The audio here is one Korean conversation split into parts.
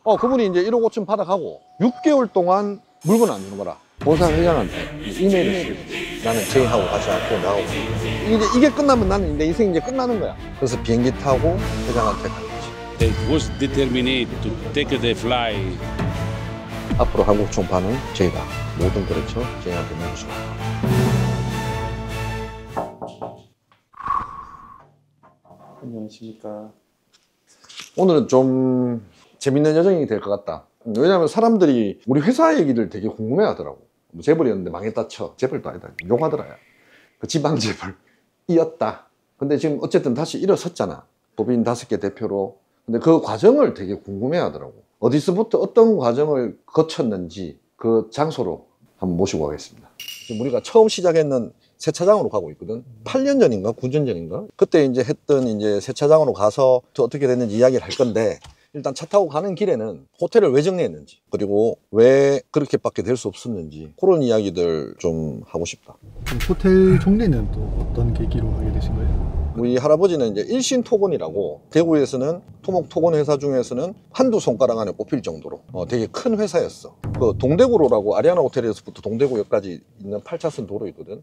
그분이 이제 1억 5천 받아가고 6개월 동안 물건 안 주는 거라. 본사 회장한테 이메일을 쓰고 나는 제이하고 같이 앞으로 나가고 이게 끝나면 나는 내 인생이 이제 끝나는 거야. 그래서 비행기 타고 회장한테 간 거지. They was determined to take the flight. 앞으로 한국 총파는 제이다. 모든 그렇죠. 제이한테 넘기시고. 안녕하십니까. 오늘은 좀 재밌는 여정이 될 것 같다. 왜냐하면 사람들이 우리 회사 얘기를 되게 궁금해 하더라고. 뭐 재벌이었는데 망했다 쳐. 재벌도 아니다. 용하더라. 그 지방 재벌이었다. 근데 지금 어쨌든 다시 일어섰잖아. 법인 5개 대표로. 근데 그 과정을 되게 궁금해 하더라고. 어디서부터 어떤 과정을 거쳤는지 그 장소로 한번 모시고 가겠습니다. 지금 우리가 처음 시작했는 세차장으로 가고 있거든. 8년 전인가 9년 전인가 그때 이제 했던 이제 세차장으로 가서 어떻게 됐는지 이야기를 할 건데, 일단 차 타고 가는 길에는 호텔을 왜 정리했는지, 그리고 왜 그렇게밖에 될 수 없었는지, 그런 이야기들 좀 하고 싶다. 그럼 호텔 정리는 또 어떤 계기로 하게 되신 거예요? 우리 할아버지는 이제 일신토건이라고, 대구에서는 토목토건 회사 중에서는 한두 손가락 안에 꼽힐 정도로 되게 큰 회사였어. 그 동대구로라고 아리아나 호텔에서부터 동대구역까지 있는 8차선 도로 있거든.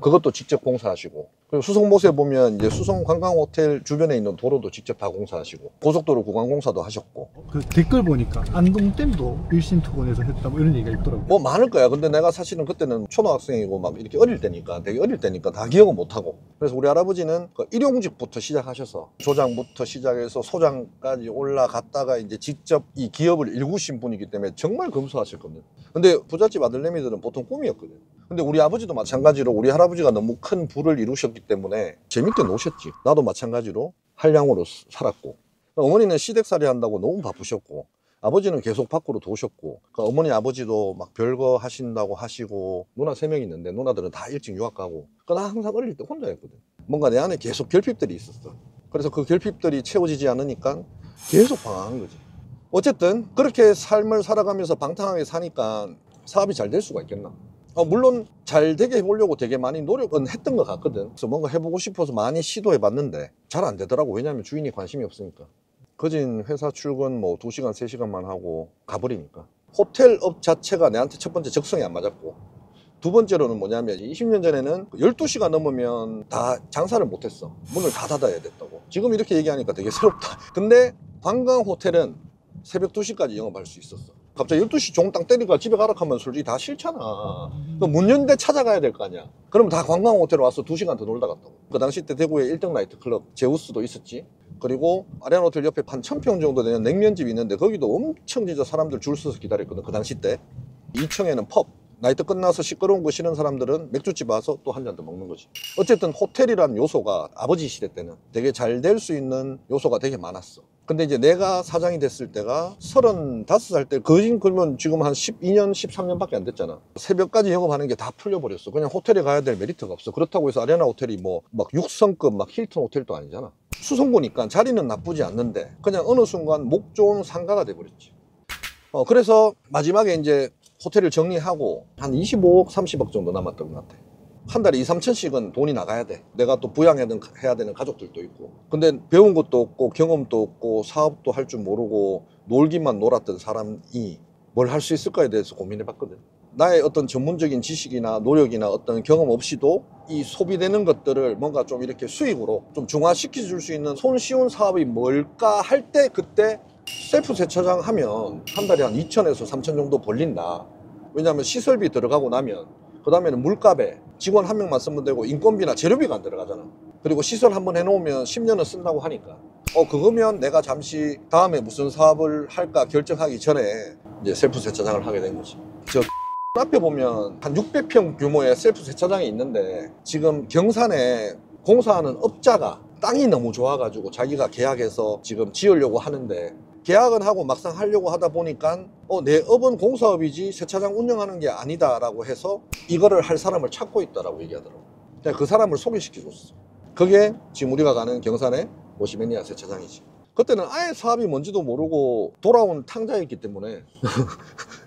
그것도 직접 공사하시고, 그리고 수성못에 보면 이제 수성관광호텔 주변에 있는 도로도 직접 다 공사하시고, 고속도로 구간공사도 하셨고. 그 댓글 보니까 안동댐도 일신토건에서 했다 뭐 이런 얘기가 있더라고요. 뭐 많을 거야. 근데 내가 사실은 그때는 초등학생이고 막 이렇게 어릴 때니까, 되게 어릴 때니까 다 기억은 못하고. 그래서 우리 할아버지는 그 일용직부터 시작하셔서 조장부터 시작해서 소장까지 올라갔다가 이제 직접 이 기업을 일구신 분이기 때문에 정말 검소하실 겁니다. 근데 부잣집 아들내미들은 보통 꿈이었거든. 근데 우리 아버지도 마찬가지로 우리 할아버지가 너무 큰 부를 이루셨기 때문에 재밌게 노셨지. 나도 마찬가지로 한량으로 살았고, 어머니는 시댁살이 한다고 너무 바쁘셨고, 아버지는 계속 밖으로 도셨고, 그러니까 어머니 아버지도 막 별거 하신다고 하시고, 누나 3명 있는데 누나들은 다 일찍 유학 가고, 그러니까 나 항상 어릴 때 혼자였거든. 뭔가 내 안에 계속 결핍들이 있었어. 그래서 그 결핍들이 채워지지 않으니까 계속 방황한 거지. 어쨌든 그렇게 삶을 살아가면서 방탕하게 사니까 사업이 잘 될 수가 있겠나. 물론 잘 되게 해보려고 되게 많이 노력은 했던 것 같거든. 그래서 뭔가 해보고 싶어서 많이 시도해봤는데 잘 안 되더라고. 왜냐하면 주인이 관심이 없으니까. 거진 회사 출근 뭐 2시간 3시간만 하고 가버리니까. 호텔업 자체가 내한테 첫 번째 적성이 안 맞았고, 두 번째로는 뭐냐면 20년 전에는 12시가 넘으면 다 장사를 못했어. 문을 다 닫아야 됐다고. 지금 이렇게 얘기하니까 되게 새롭다. 근데 관광 호텔은 새벽 2시까지 영업할 수 있었어. 갑자기 12시 종땅 때리니까 집에 가라 하면 솔직히 다 싫잖아. 문 연대 찾아가야 될 거 아니야. 그럼 다 관광 호텔에 와서 2시간 더 놀다 갔다고. 그 당시 때 대구에 1등 나이트클럽 제우스도 있었지. 그리고 아리아나 호텔 옆에 한 1000평 정도 되는 냉면집이 있는데 거기도 엄청 진짜 사람들 줄 서서 기다렸거든. 그 당시 때 2층에는 펍, 나이트 끝나서 시끄러운 거 싫은 사람들은 맥주집 와서 또 한 잔 더 먹는 거지. 어쨌든 호텔이라는 요소가 아버지 시대 때는 되게 잘 될 수 있는 요소가 되게 많았어. 근데 이제 내가 사장이 됐을 때가 35살 때, 거진 그러면 지금 한 12년, 13년밖에 안 됐잖아. 새벽까지 영업하는 게 다 풀려버렸어. 그냥 호텔에 가야 될 메리트가 없어. 그렇다고 해서 아리아나 호텔이 뭐 막 6성급 막 힐튼 호텔도 아니잖아. 수성구니까 자리는 나쁘지 않는데 그냥 어느 순간 목 좋은 상가가 돼버렸지. 그래서 마지막에 이제 호텔을 정리하고 한 25억, 30억 정도 남았던 것 같아. 한 달에 2, 3천씩은 돈이 나가야 돼. 내가 또 부양해야 되는 가족들도 있고. 근데 배운 것도 없고 경험도 없고 사업도 할 줄 모르고 놀기만 놀았던 사람이 뭘 할 수 있을까에 대해서 고민해 봤거든. 나의 어떤 전문적인 지식이나 노력이나 어떤 경험 없이도 이 소비되는 것들을 뭔가 좀 이렇게 수익으로 좀 중화시켜 줄 수 있는 손쉬운 사업이 뭘까 할 때, 그때 셀프 세차장 하면 한 달에 한 2천에서 3천 정도 벌린다. 왜냐하면 시설비 들어가고 나면 그 다음에는 물값에 직원 한 명만 쓰면 되고 인건비나 재료비가 안 들어가잖아. 그리고 시설 한번 해놓으면 10년은 쓴다고 하니까 그거면 내가 잠시 다음에 무슨 사업을 할까 결정하기 전에 이제 셀프 세차장을 하게 된 거지. 저 앞에 보면 한 600평 규모의 셀프 세차장이 있는데, 지금 경산에 공사하는 업자가 땅이 너무 좋아가지고 자기가 계약해서 지금 지으려고 하는데, 계약은 하고 막상 하려고 하다 보니까 내 업은 공사업이지 세차장 운영하는 게 아니다 라고 해서 이거를 할 사람을 찾고 있다라고 얘기하더라고. 그 사람을 소개시켜줬어. 그게 지금 우리가 가는 경산의 모시매니아 세차장이지. 그때는 아예 사업이 뭔지도 모르고 돌아온 탕자였기 때문에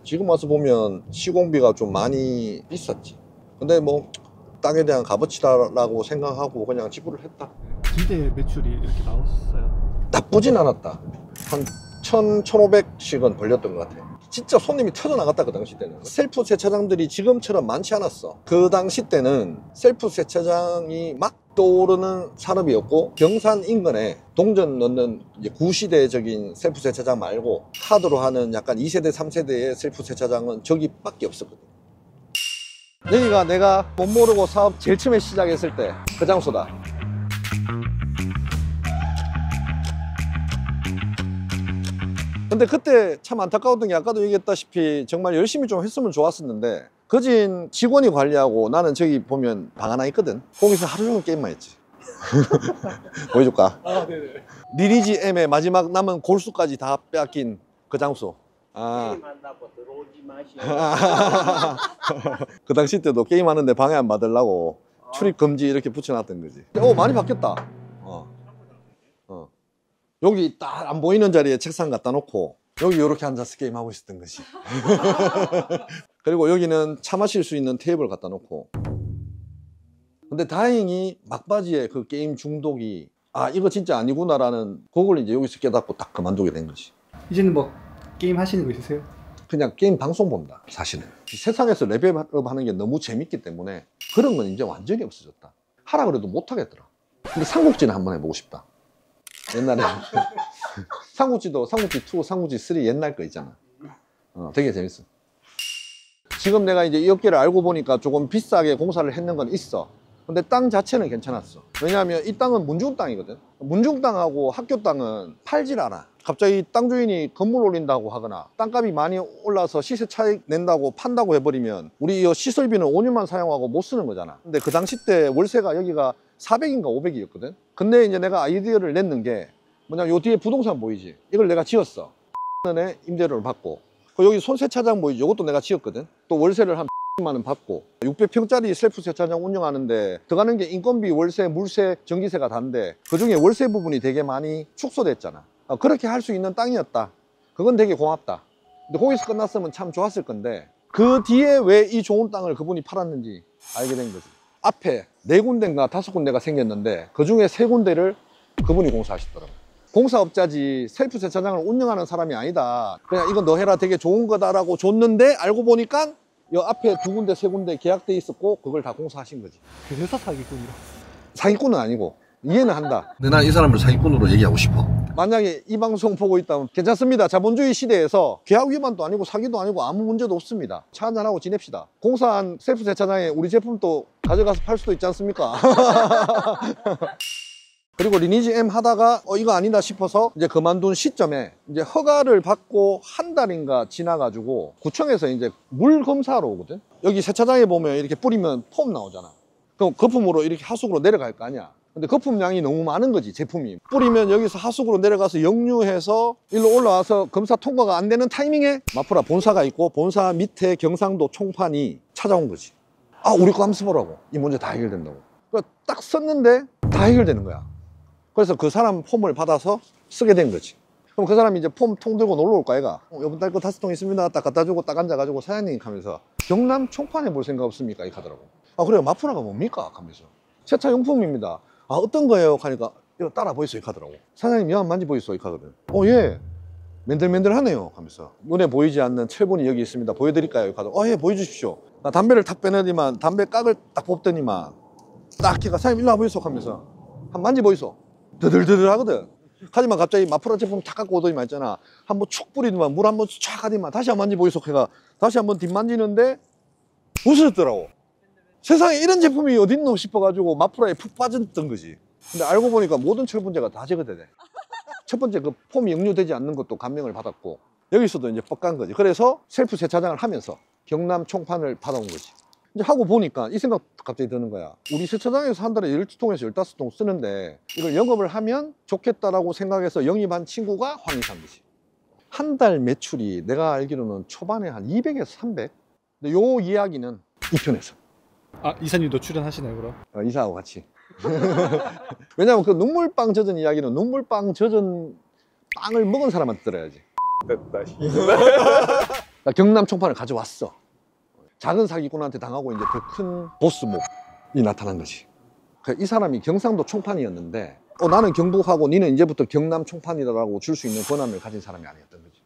지금 와서 보면 시공비가 좀 많이 비쌌지. 근데 뭐 땅에 대한 값어치다라고 생각하고 그냥 지불을 했다. 기대 매출이 이렇게 나왔어요? 나쁘진 않았다. 한 1,500씩은 벌렸던 것 같아. 진짜 손님이 터져나갔다 그 당시 때는. 셀프 세차장들이 지금처럼 많지 않았어. 그 당시 때는 셀프 세차장이 막 떠오르는 산업이었고, 경산 인근에 동전 넣는 이제 구시대적인 셀프 세차장 말고 카드로 하는 약간 2세대 3세대의 셀프 세차장은 저기밖에 없었거든. 여기가 내가 못 모르고 사업 제일 처음에 시작했을 때 그 장소다. 근데 그때 참 안타까웠던 게 아까도 얘기했다시피 정말 열심히 좀 했으면 좋았었는데, 거진 직원이 관리하고 나는 저기 보면 방 하나 있거든. 거기서 하루 종일 게임만 했지. 보여줄까? 아, 네네. 리니지 M의 마지막 남은 골수까지 다 빼앗긴 그 장소. 게임한다고 들어오지 마시오. 그 당시 때도 게임하는데 방해 안 받으려고 출입 금지 이렇게 붙여놨던 거지. 많이 바뀌었다. 여기 딱 안 보이는 자리에 책상 갖다 놓고 여기 이렇게 앉아서 게임하고 있었던 거지. 그리고 여기는 차 마실 수 있는 테이블 갖다 놓고. 근데 다행히 막바지에 그 게임 중독이 이거 진짜 아니구나라는 그걸 이제 여기서 깨닫고 딱 그만두게 된 거지. 이제는 뭐 게임 하시는 거 있으세요? 그냥 게임 방송 본다 사실은. 세상에서 레벨업 하는 게 너무 재밌기 때문에 그런 건 이제 완전히 없어졌다. 하라 그래도 못 하겠더라. 근데 삼국지는 한번 해보고 싶다. 옛날에 삼국지도 삼국지 2, 삼국지 3 옛날 거 있잖아. 되게 재밌어. 지금 내가 이제 이 업계를 알고 보니까 조금 비싸게 공사를 했는 건 있어. 근데 땅 자체는 괜찮았어. 왜냐하면 이 땅은 문중 땅이거든. 문중 땅하고 학교 땅은 팔질 않아. 갑자기 땅 주인이 건물 올린다고 하거나 땅값이 많이 올라서 시세 차익 낸다고 판다고 해버리면 우리 이 시설비는 5년만 사용하고 못 쓰는 거잖아. 근데 그 당시 때 월세가 여기가 400인가 500이었거든. 근데 이제 내가 아이디어를 냈는 게 뭐냐면 요 뒤에 부동산 보이지? 이걸 내가 지었어. 원에 임대료를 받고. 여기 손세차장 보이지? 이것도 내가 지었거든. 또 월세를 한 10만 원 받고. 600평짜리 셀프 세차장 운영하는데 들어가는 게 인건비, 월세, 물세, 전기세가 다인데 그중에 월세 부분이 되게 많이 축소됐잖아. 그렇게 할 수 있는 땅이었다. 그건 되게 고맙다. 근데 거기서 끝났으면 참 좋았을 건데 그 뒤에 왜 이 좋은 땅을 그분이 팔았는지 알게 된 거지. 앞에 4군데인가 5군데가 생겼는데 그중에 3군데를 그분이 공사하시더라고요. 공사업자지 셀프 세차장을 운영하는 사람이 아니다. 그냥 이거 너 해라 되게 좋은 거다라고 줬는데 알고 보니까 이 앞에 2군데 3군데 계약돼 있었고 그걸 다 공사하신 거지. 그 회사 사기꾼이라. 사기꾼은 아니고 이해는 한다. 근데 난 이 사람을 사기꾼으로 얘기하고 싶어. 만약에 이 방송 보고 있다면 괜찮습니다. 자본주의 시대에서 계약 위반도 아니고 사기도 아니고 아무 문제도 없습니다. 차 한잔하고 지냅시다. 공사한 셀프 세차장에 우리 제품도 가져가서 팔 수도 있지 않습니까? 그리고 리니지 M 하다가 이거 아니다 싶어서 이제 그만둔 시점에 이제 허가를 받고 한 달인가 지나가지고 구청에서 이제 물 검사하러 오거든. 여기 세차장에 보면 이렇게 뿌리면 폼 나오잖아. 그럼 거품으로 이렇게 하수구로 내려갈 거 아니야. 근데 거품량이 너무 많은 거지, 제품이. 뿌리면 여기서 하수구로 내려가서 역류해서 일로 올라와서 검사 통과가 안 되는 타이밍에 마프라 본사가 있고 본사 밑에 경상도 총판이 찾아온 거지. 우리 거 한번 써보라고. 이 문제 다 해결된다고. 그러니까 딱 썼는데 다 해결되는 거야. 그래서 그 사람 폼을 받아서 쓰게 된 거지. 그럼 그 사람이 이제 폼 통 들고 놀러 올 거 아이가. 이번 달 거 5통 있습니다. 딱 갖다 주고 딱 앉아가지고 사장님 하면서 경남 총판에 볼 생각 없습니까? 이렇게 하더라고. 그래요. 마프라가 뭡니까? 하면서. 세차용품입니다. 어떤 거예요? 하니까 이거 따라 보이소? 이렇게 하더라고. 사장님 여 만지 보이소? 이렇게 하거든. 예. 맨들맨들하네요. 하면서. 눈에 보이지 않는 철분이 여기 있습니다. 보여드릴까요? 이렇게 하더라고. 예, 보여주십시오. 나 담배를 탁 빼내더니만 담배 깍을 딱 뽑더니만 딱 걔가 사장님 일로 와보이소? 하면서 한 만지 보이소? 드들드들 하거든. 하지만 갑자기 마프라 제품 탁 갖고 오더니만 있잖아. 한번 축 뿌리더만 물 한번 쫙 하더니만 다시 한 번 만지 보이소? 걔가 다시 한번 뒷만지는데 웃었더라고. 세상에 이런 제품이 어딨노 싶어가지고 마프라에 푹 빠졌던 거지. 근데 알고 보니까 모든 철분제가 다 제거되네. 첫 번째 그 폼이 역류되지 않는 것도 감명을 받았고 여기서도 이제 뻑간 거지. 그래서 셀프 세차장을 하면서 경남 총판을 받아온 거지. 이제 하고 보니까 이 생각 갑자기 드는 거야. 우리 세차장에서 한 달에 10통에서 15통 쓰는데 이걸 영업을 하면 좋겠다라고 생각해서 영입한 친구가 황희사인 거지. 한 달 매출이 내가 알기로는 초반에 한 200에서 300. 근데 요 이야기는 2편에서. 이사님도 출연하시나요, 그럼? 이사하고 같이. 왜냐면 그 눈물빵 젖은 이야기는 눈물빵 젖은 빵을 먹은 사람한테 들어야지. 됐다. 그러니까 경남 총판을 가져왔어. 작은 사기꾼한테 당하고 이제 더 큰 보스몹이 나타난 거지. 이 사람이 경상도 총판이었는데 나는 경북하고 니는 이제부터 경남 총판이라고 줄 수 있는 권한을 가진 사람이 아니었던 거지.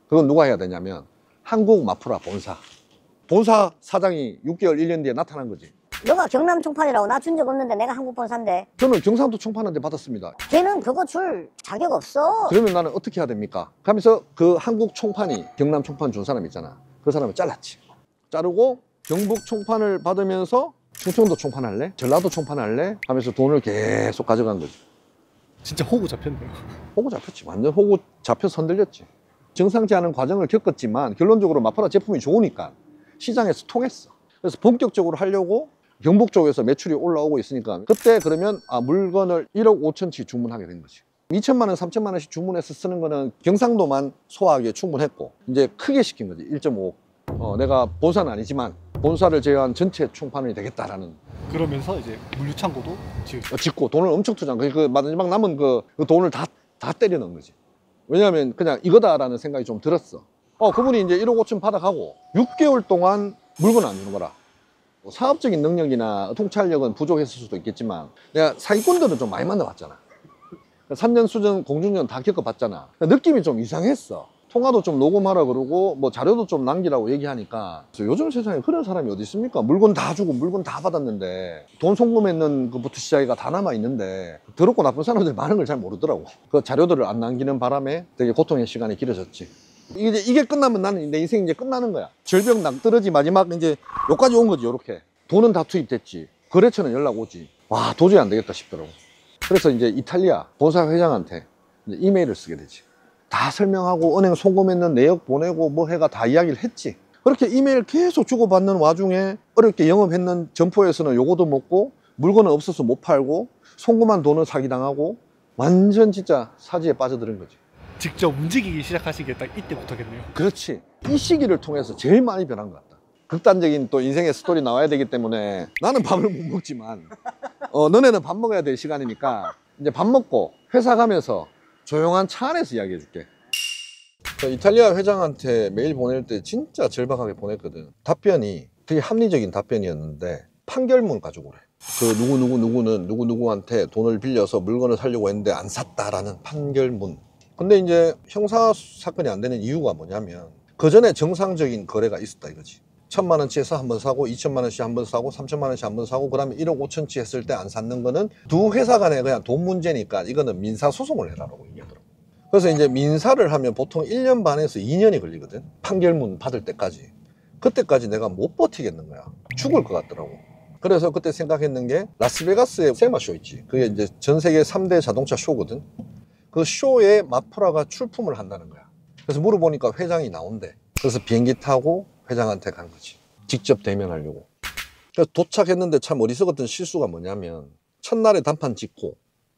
그건 누가 해야 되냐면 한국 마프라 본사 사장이 6개월 1년 뒤에 나타난 거지. 너가 경남 총판이라고 나 준 적 없는데 내가 한국 본사인데. 저는 경상도 총판한테 받았습니다. 걔는 그거 줄 자격 없어. 그러면 나는 어떻게 해야 됩니까? 하면서 그 한국 총판이 경남 총판 준 사람 있잖아. 그 사람을 잘랐지. 자르고 경북 총판을 받으면서 충청도 총판할래? 전라도 총판할래? 하면서 돈을 계속 가져간 거지. 진짜 호구 잡혔네요. 호구 잡혔지. 완전 호구 잡혀서 흔들렸지. 정상지 않은 과정을 겪었지만 결론적으로 마파라 제품이 좋으니까 시장에서 통했어. 그래서 본격적으로 하려고 경북 쪽에서 매출이 올라오고 있으니까 그때 그러면 물건을 1억 5천치 주문하게 된 거지. 2천만 원, 3천만 원씩 주문해서 쓰는 거는 경상도만 소화하기에 충분했고 이제 크게 시킨 거지. 1.5. 내가 본사는 아니지만 본사를 제외한 전체 총판이 되겠다라는. 그러면서 이제 물류창고도 짓고 돈을 엄청 투자한 거지. 그 마지막 남은 그 돈을 다 때려 넣은 거지. 왜냐하면 그냥 이거다라는 생각이 좀 들었어. 그분이 이제 1억 5천 받아가고 6개월 동안 물건 안 주는 거라. 사업적인 능력이나 통찰력은 부족했을 수도 있겠지만 내가 사기꾼들은 좀 많이 만나봤잖아. 3년 수전, 공중전 다 겪어봤잖아. 느낌이 좀 이상했어. 통화도 좀 녹음하라 그러고 뭐 자료도 좀 남기라고 얘기하니까 요즘 세상에 그런 사람이 어디 있습니까? 물건 다 주고 물건 다 받았는데 돈 송금했는 그부터 시작이가 다 남아있는데 더럽고 나쁜 사람들이 많은 걸 잘 모르더라고. 그 자료들을 안 남기는 바람에 되게 고통의 시간이 길어졌지. 이게 끝나면 나는 내 인생이 이제 끝나는 거야. 절벽 낭떠러지 마지막 이제 여기까지 온 거지. 요렇게 돈은 다 투입됐지. 거래처는 연락 오지. 와 도저히 안 되겠다 싶더라고. 그래서 이제 이탈리아 본사 회장한테 이제 이메일을 쓰게 되지. 다 설명하고 은행 송금했는 내역 보내고 뭐 해가 다 이야기를 했지. 그렇게 이메일 계속 주고받는 와중에 어렵게 영업했는 점포에서는 요거도 먹고 물건은 없어서 못 팔고 송금한 돈은 사기당하고 완전 진짜 사지에 빠져드는 거지. 직접 움직이기 시작하신 게 딱 이때부터겠네요. 그렇지. 이 시기를 통해서 제일 많이 변한 것 같다. 극단적인 또 인생의 스토리 나와야 되기 때문에 나는 밥을 못 먹지만 너네는 밥 먹어야 될 시간이니까 이제 밥 먹고 회사 가면서 조용한 차 안에서 이야기해 줄게. 이탈리아 회장한테 메일 보낼 때 진짜 절박하게 보냈거든. 답변이 되게 합리적인 답변이었는데 판결문 가지고 그래. 그 누구누구는 누구누구한테 돈을 빌려서 물건을 사려고 했는데 안 샀다라는 판결문. 근데 이제 형사 사건이 안 되는 이유가 뭐냐면 그 전에 정상적인 거래가 있었다 이거지. 1,000만 원치에서 한 번 사고 2천만 원씩 한 번 사고 3천만 원씩 한 번 사고 그다음에 1억 5천치 했을 때 안 샀는 거는 두 회사 간에 그냥 돈 문제니까 이거는 민사소송을 해라라고 얘기하더라고. 그래서 이제 민사를 하면 보통 1년 반에서 2년이 걸리거든. 판결문 받을 때까지. 그때까지 내가 못 버티겠는 거야. 죽을 것 같더라고. 그래서 그때 생각했는 게 라스베가스에 세마쇼 있지. 그게 이제 전 세계 3대 자동차 쇼거든. 그 쇼에 마프라가 출품을 한다는 거야. 그래서 물어보니까 회장이 나온대. 그래서 비행기 타고 회장한테 간 거지. 직접 대면하려고. 그래서 도착했는데 참 어리석었던 실수가 뭐냐면 첫날에 단판 찍고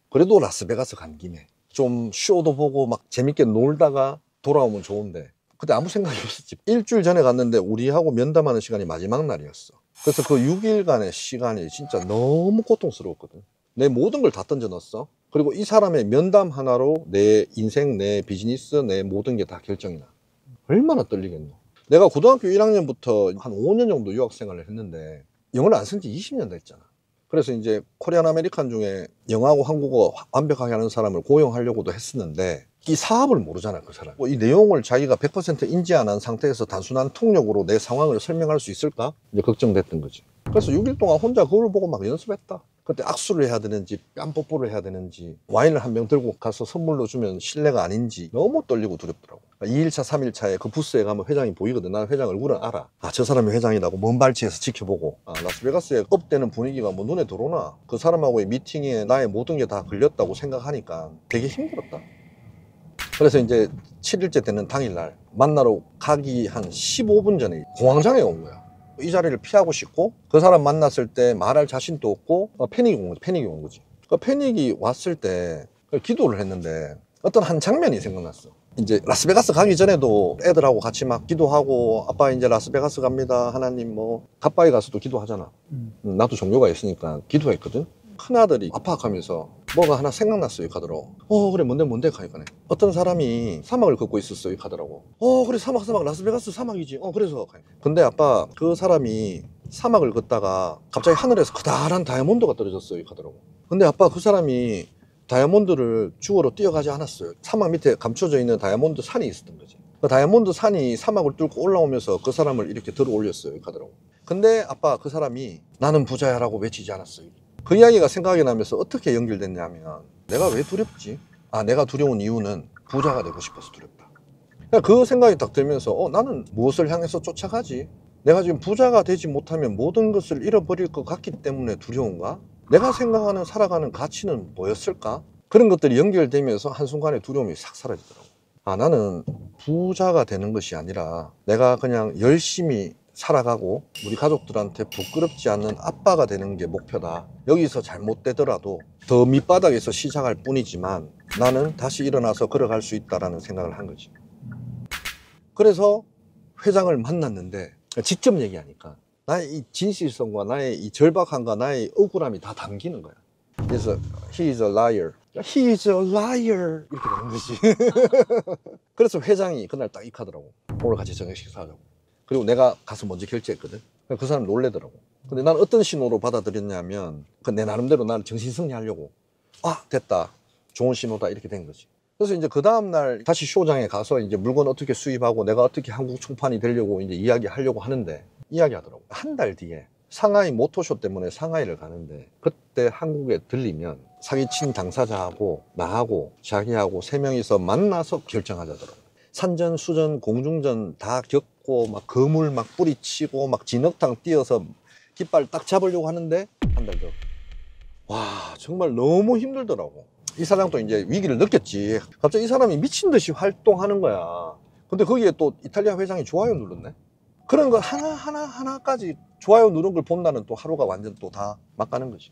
그래도 라스베가스 간 김에 좀 쇼도 보고 막 재밌게 놀다가 돌아오면 좋은데 그때 아무 생각이 없었지. 일주일 전에 갔는데 우리하고 면담하는 시간이 마지막 날이었어. 그래서 그 6일간의 시간이 진짜 너무 고통스러웠거든. 내 모든 걸 다 던져 넣었어. 그리고 이 사람의 면담 하나로 내 인생, 내 비즈니스, 내 모든 게 다 결정이 나. 얼마나 떨리겠노. 내가 고등학교 1학년부터 한 5년 정도 유학 생활을 했는데 영어를 안 쓴 지 20년 됐잖아. 그래서 이제 코리안 아메리칸 중에 영어하고 한국어 완벽하게 하는 사람을 고용하려고도 했었는데 이 사업을 모르잖아 그 사람. 이 내용을 자기가 100% 인지 안 한 상태에서 단순한 통역으로 내 상황을 설명할 수 있을까? 이제 걱정됐던 거지. 그래서 6일 동안 혼자 그걸 보고 막 연습했다. 그때 악수를 해야 되는지 뺨 뽀뽀를 해야 되는지 와인을 한 병 들고 가서 선물로 주면 신뢰가 아닌지 너무 떨리고 두렵더라고. 2일차 3일차에 그 부스에 가면 회장이 보이거든. 나는 회장 얼굴은 알아. 저 사람이 회장이라고 먼 발치에서 지켜보고 라스베가스의 업되는 분위기가 뭐 눈에 들어오나. 그 사람하고의 미팅에 나의 모든 게 다 걸렸다고 생각하니까 되게 힘들었다. 그래서 이제 7일째 되는 당일날 만나러 가기 한 15분 전에 공황장애 온 거야. 이 자리를 피하고 싶고 그 사람 만났을 때 말할 자신도 없고 패닉이 온 거지. 그 패닉이 왔을 때 기도를 했는데 어떤 한 장면이 생각났어. 이제 라스베가스 가기 전에도 애들하고 같이 막 기도하고 아빠 이제 라스베가스 갑니다 하나님 뭐 갓바위 가서도 기도하잖아. 나도 종교가 있으니까 기도했거든. 큰아들이 아파하면서 뭐가 하나 생각났어요 카더라고. 그래 뭔데 가니까 어떤 사람이 사막을 걷고 있었어요 카더라고. 그래 사막 라스베가스 사막이지. 그래서 근데 아빠 그 사람이 사막을 걷다가 갑자기 하늘에서 커다란 다이아몬드가 떨어졌어요 카더라고. 근데 아빠 그 사람이 다이아몬드를 주워러 뛰어가지 않았어요. 사막 밑에 감춰져 있는 다이아몬드 산이 있었던 거지. 그 다이아몬드 산이 사막을 뚫고 올라오면서 그 사람을 이렇게 들어 올렸어요. 이렇게 하더라고. 근데 아빠 그 사람이 나는 부자야라고 외치지 않았어요. 그 이야기가 생각이 나면서 어떻게 연결됐냐면 내가 왜 두렵지? 아, 내가 두려운 이유는 부자가 되고 싶어서 두렵다. 그 생각이 딱 들면서 나는 무엇을 향해서 쫓아가지? 내가 지금 부자가 되지 못하면 모든 것을 잃어버릴 것 같기 때문에 두려운가? 내가 생각하는 살아가는 가치는 뭐였을까? 그런 것들이 연결되면서 한순간에 두려움이 싹 사라지더라고. 아, 나는 부자가 되는 것이 아니라 내가 그냥 열심히 살아가고 우리 가족들한테 부끄럽지 않는 아빠가 되는 게 목표다. 여기서 잘못되더라도 더 밑바닥에서 시작할 뿐이지만 나는 다시 일어나서 걸어갈 수 있다라는 생각을 한 거지. 그래서 회장을 만났는데 직접 얘기하니까 나의 이 진실성과 나의 이 절박함과 나의 억울함이 다 담기는 거야. 그래서 he is a liar. He is a liar. 이렇게 되는 거지. 그래서 회장이 그날 딱 익하더라고. 오늘 같이 저녁 식사하자고. 그리고 내가 가서 먼저 결제했거든. 그 사람 놀래더라고. 근데 난 어떤 신호로 받아들였냐면 내 나름대로 나는 정신승리하려고 아, 됐다. 좋은 신호다. 이렇게 된 거지. 그래서 이제 그 다음날 다시 쇼장에 가서 이제 물건 어떻게 수입하고 내가 어떻게 한국 총판이 되려고 이제 이야기하려고 하는데 이야기하더라고. 한 달 뒤에 상하이 모토쇼 때문에 상하이를 가는데 그때 한국에 들리면 사기친 당사자하고 나하고 자기하고 세 명이서 만나서 결정하자더라고. 산전수전 공중전 다 겪고 막 거물 막 뿌리치고 막 진흙탕 뛰어서 깃발 딱 잡으려고 하는데 한 달 더. 와, 정말 너무 힘들더라고. 이 사람도 이제 위기를 느꼈지. 갑자기 이 사람이 미친 듯이 활동하는 거야. 근데 거기에 또 이탈리아 회장이 좋아요 눌렀네. 그런 거 하나까지 좋아요 누른 걸 본다는 또 하루가 완전 또 다 막 가는 거지.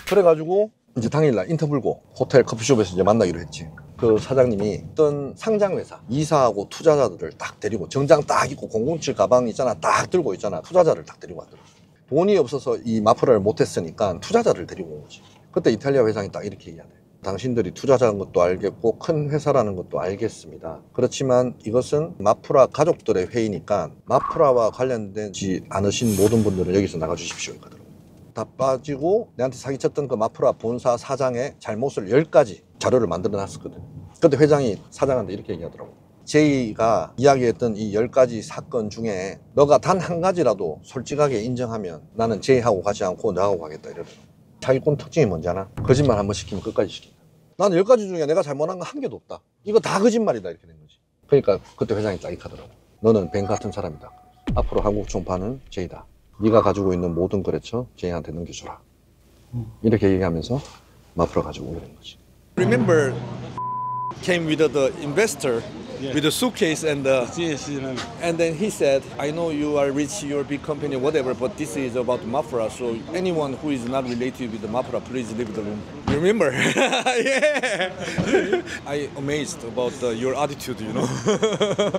그래가지고 이제 당일날 인터뷰고 호텔 커피숍에서 이제 만나기로 했지. 그 사장님이 어떤 상장회사 이사하고 투자자들을 딱 데리고 정장 딱 입고 007 가방 있잖아 딱 들고 있잖아. 투자자를 딱 데리고 왔더라고. 돈이 없어서 이 마프라를 못했으니까 투자자를 데리고 온 거지. 그때 이탈리아 회장이 딱 이렇게 얘기하네. 당신들이 투자자인 것도 알겠고 큰 회사라는 것도 알겠습니다. 그렇지만 이것은 마프라 가족들의 회의니까 마프라와 관련되지 않으신 모든 분들은 여기서 나가주십시오. 다 빠지고 내한테 사기쳤던 그 마프라 본사 사장의 잘못을 10가지 자료를 만들어 놨었거든. 그때 회장이 사장한테 이렇게 얘기하더라고. 제이가 이야기했던 이 10가지 사건 중에 너가 단 한 가지라도 솔직하게 인정하면 나는 제이하고 가지 않고 너하고 가겠다 이러더라고. 사기꾼 특징이 뭔지 아나? 거짓말 한번 시키면 끝까지 시킨다. 나는 10가지 중에 내가 잘못한 거 한 개도 없다. 이거 다 거짓말이다 이렇게 된 거지. 그러니까 그때 회장이 딱 이카더라고. 너는 뱀 같은 사람이다. 앞으로 한국 총판은 제이다. 네가 가지고 있는 모든 거래처 제이한테 넘겨줘라. 이렇게 얘기하면서 마프라 가지고 오게 된 거지. Remember, came with the investor with a suitcase and Yes, and then he said, I know you are rich, you're a big company, whatever, but this is about Mafra, so anyone who is not related with the Mafra, please leave the room. You remember? Yeah. I amazed about your attitude, you know,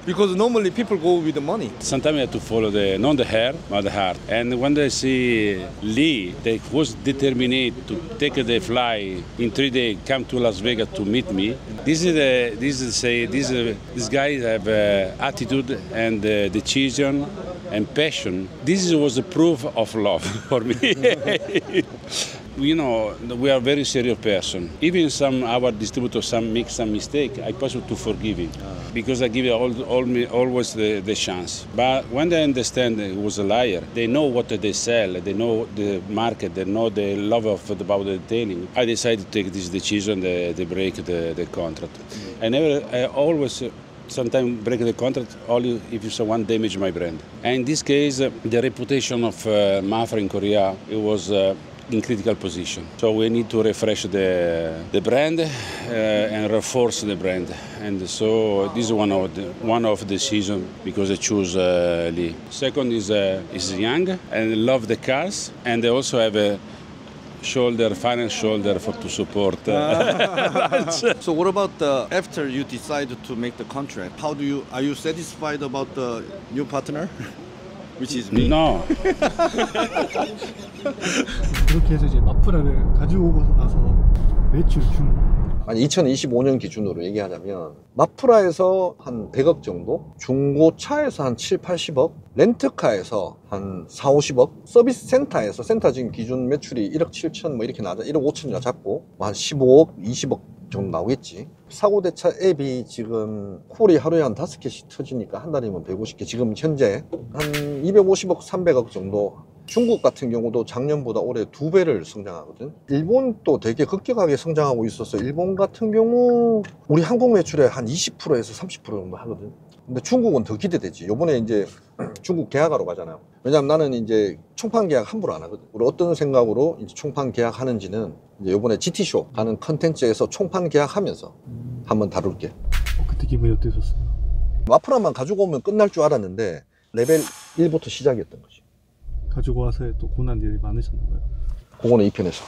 because normally people go with the money. sometimes you have to follow not the hair, but the heart. And when they see Lee, they was determined to take the fly in 3 days, come to Las Vegas to meet me. These guys have attitude and decision and passion. This was a proof of love for me. You know, we are very serious person. Even our distributors make some mistake, I possible to forgive it because I give always the chance. But when they understand it was a liar, they know what they sell, they know the market, they know the love about the detailing. I decided to take this decision, they break the contract. I always sometimes break the contract only if someone damage my brand. And in this case, the reputation of Mafra in Korea, it was in critical position. So we need to refresh the brand and reinforce the brand. And so this is one of the decisions because I choose Lee. Second is young and love the cars, and they also have a final shoulder to support. So what about after you decided to make the contract? Are you satisfied about the new partner? Which is me. No. 그렇게 해서 이제 마프라를 가지고 오고 나서 매출 규모 아니 2025년 기준으로 얘기하자면 마프라에서 한 100억 정도, 중고차에서 한 7, 80억, 렌트카에서 한 4, 50억, 서비스 센터에서 센터 지금 기준 매출이 1억 7천 뭐 이렇게 나자 1억 5천이나 잡고 한 15억, 20억 정도 나오겠지. 사고대차 앱이 지금 콜이 하루에 한 5개씩 터지니까 한 달이면 150개. 지금 현재 한 250억, 300억 정도. 중국 같은 경우도 작년보다 올해 2배를 성장하거든. 일본도 되게 급격하게 성장하고 있어서 일본 같은 경우 우리 한국 매출의 한 20%에서 30% 정도 하거든. 근데 중국은 더 기대되지. 요번에 이제 중국 계약하러 가잖아요. 왜냐면 나는 이제 총판 계약 함부로 안 하거든. 우리 어떤 생각으로 이제 총판 계약하는지는 이제 요번에 GT쇼 가는 컨텐츠에서 총판 계약하면서 한번 다룰게. 그때 기분이 어떠셨어요? 마프라만 가지고 오면 끝날 줄 알았는데 레벨 1부터 시작이었던 거지. 가지고 와서 또 고난일이 많으셨나봐요. 그거는 2편에서.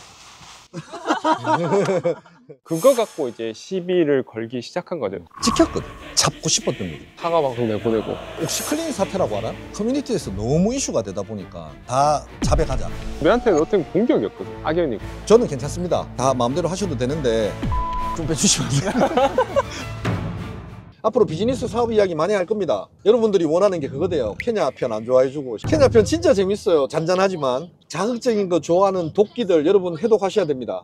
그거 갖고 이제 시비를 걸기 시작한 거죠. 찍혔거든. 잡고 싶었던 거지. 사과 방송 내보내고. 옥시클린 사태라고 알아? 커뮤니티에서 너무 이슈가 되다 보니까 다 자백하자. 우리한테는 어떤 공격이었거든. 악연이고. 저는 괜찮습니다. 다 마음대로 하셔도 되는데 좀 빼주시면 안 돼요? 앞으로 비즈니스 사업 이야기 많이 할 겁니다. 여러분들이 원하는 게 그거대요. 케냐 편 안 좋아해주고. 케냐 편 진짜 재밌어요. 잔잔하지만 자극적인 거 좋아하는 도끼들 여러분 해독하셔야 됩니다.